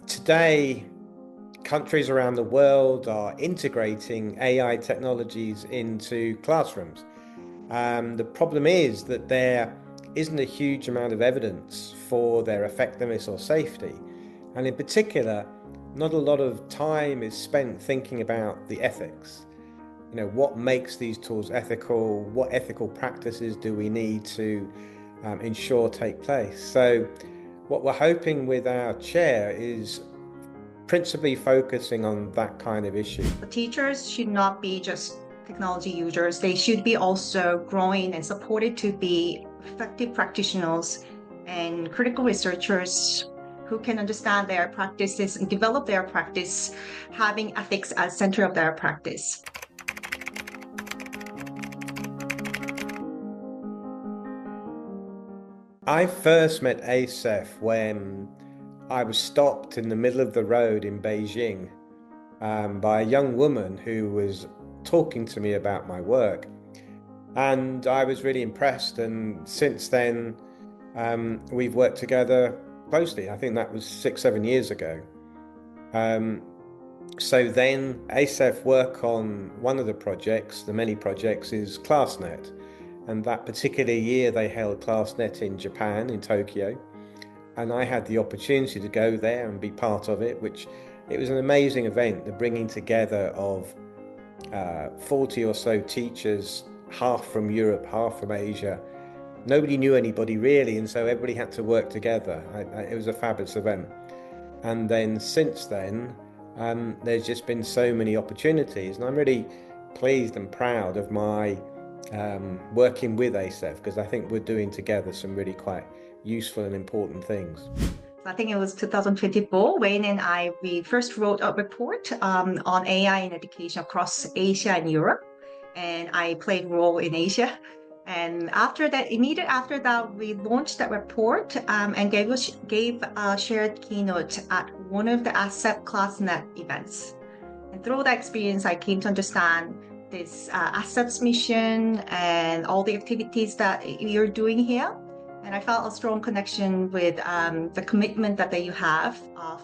Today, countries around the world are integrating AI technologies into classrooms. The problem is that there isn't a huge amount of evidence for their effectiveness or safety. And in particular, not a lot of time is spent thinking about the ethics. What makes these tools ethical? What ethical practices do we need to ensure take place? So what we're hoping with our chair is principally focusing on that kind of issue. The teachers should not be just technology users. They should be also growing and supported to be effective practitioners and critical researchers who can understand their practices and develop their practice, having ethics as center of their practice. I first met ASEF when I was stopped in the middle of the road in Beijing by a young woman who was talking to me about my work. And I was really impressed. And since then, we've worked together closely. I think that was 6, 7 years ago. So then ASEF work on one of the projects, the many projects, is ClassNet. And that particular year they held ClassNet in Japan, in Tokyo. And I had the opportunity to go there and be part of it, which it was an amazing event, the bringing together of 40 or so teachers, half from Europe, half from Asia. Nobody knew anybody really, and so everybody had to work together. It was a fabulous event. And then since then, there's just been so many opportunities, and I'm really pleased and proud of my working with ASEF, because I think we're doing together some really quite useful and important things. I think it was 2024 when we first wrote a report on AI in education across Asia and Europe, and I played a role in Asia. And immediately after that, we launched that report and gave a shared keynote at one of the ASEP ClassNet events. And through that experience, I came to understand this ASEP's mission and all the activities that you're doing here. And I felt a strong connection with the commitment that you have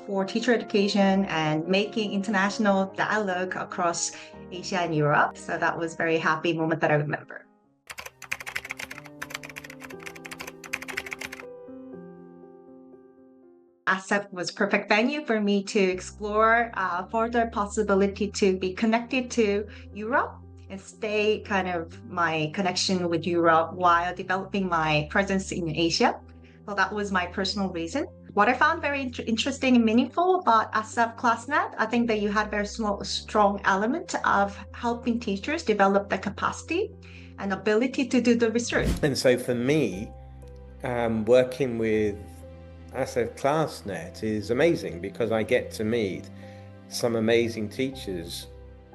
for teacher education and making international dialogue across Asia and Europe. So that was a very happy moment that I remember. ASEP was perfect venue for me to explore further possibility to be connected to Europe and stay kind of my connection with Europe while developing my presence in Asia. So that was my personal reason. What I found very interesting and meaningful about ASEF ClassNet, I think that you had very strong element of helping teachers develop the capacity and ability to do the research. And so for me, working with ASEF ClassNet is amazing because I get to meet some amazing teachers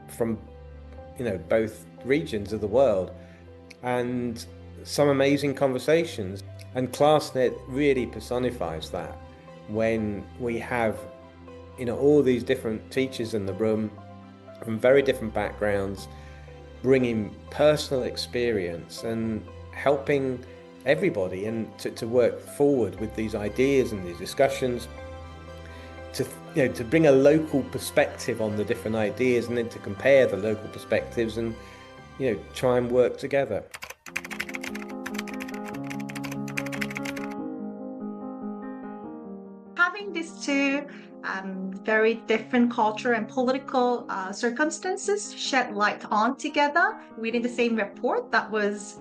from both regions of the world, and some amazing conversations. And ClassNet really personifies that when we have all these different teachers in the room from very different backgrounds, bringing personal experience and helping everybody and to work forward with these ideas and these discussions, to bring a local perspective on the different ideas, and then to compare the local perspectives and try and work together. Having these two very different cultural and political circumstances shed light on together within the same report, that was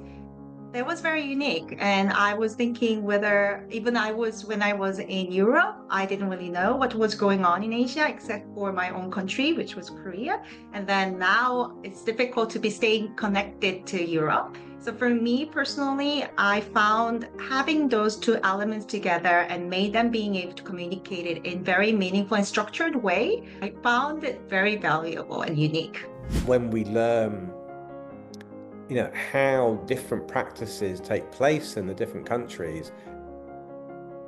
very unique. And I was thinking whether when I was in Europe, I didn't really know what was going on in Asia except for my own country, which was Korea. And then now it's difficult to be staying connected to Europe. So for me personally, I found having those two elements together and made them being able to communicate it in very meaningful and structured way, I found it very valuable and unique. When we learn how different practices take place in the different countries,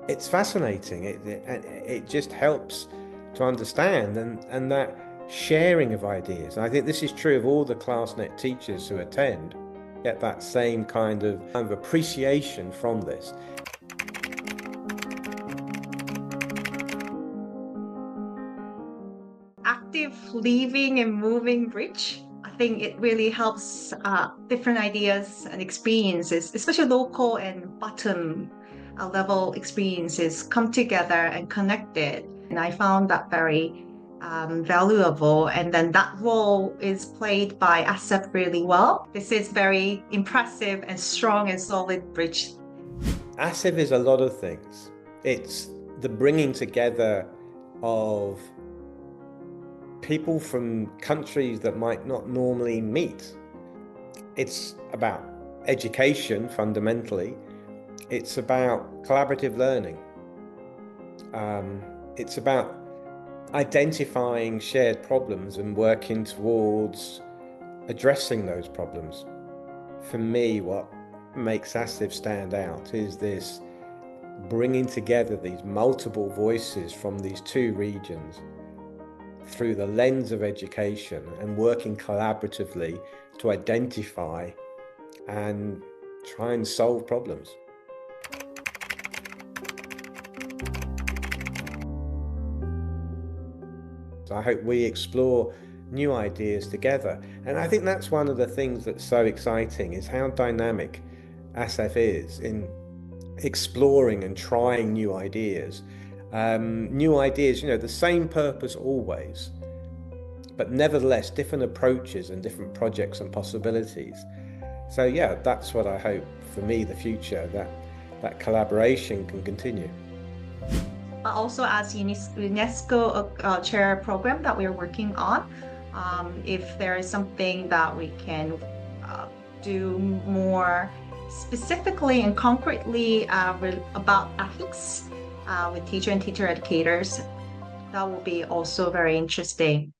it's fascinating. It just helps to understand, and that sharing of ideas. And I think this is true of all the ClassNet teachers who attend, get that same kind of appreciation from this. active living and moving bridge. I think it really helps different ideas and experiences, especially local and bottom level experiences come together and connected. And I found that very valuable. And then that role is played by ASEF really well. This is very impressive and strong and solid bridge. ASEF is a lot of things. It's the bringing together of people from countries that might not normally meet. It's about education fundamentally. It's about collaborative learning. It's about identifying shared problems and working towards addressing those problems. For me, what makes ASEF stand out is this bringing together these multiple voices from these two regions through the lens of education and working collaboratively to identify and try and solve problems. I hope we explore new ideas together. And I think that's one of the things that's so exciting, is how dynamic ASEF is in exploring and trying new ideas. The same purpose always, but nevertheless different approaches and different projects and possibilities. So yeah, that's what I hope for me, the future, that collaboration can continue. Also, as UNESCO chair program that we're working on, if there is something that we can do more specifically and concretely about ethics with teacher and teacher educators, that will be also very interesting.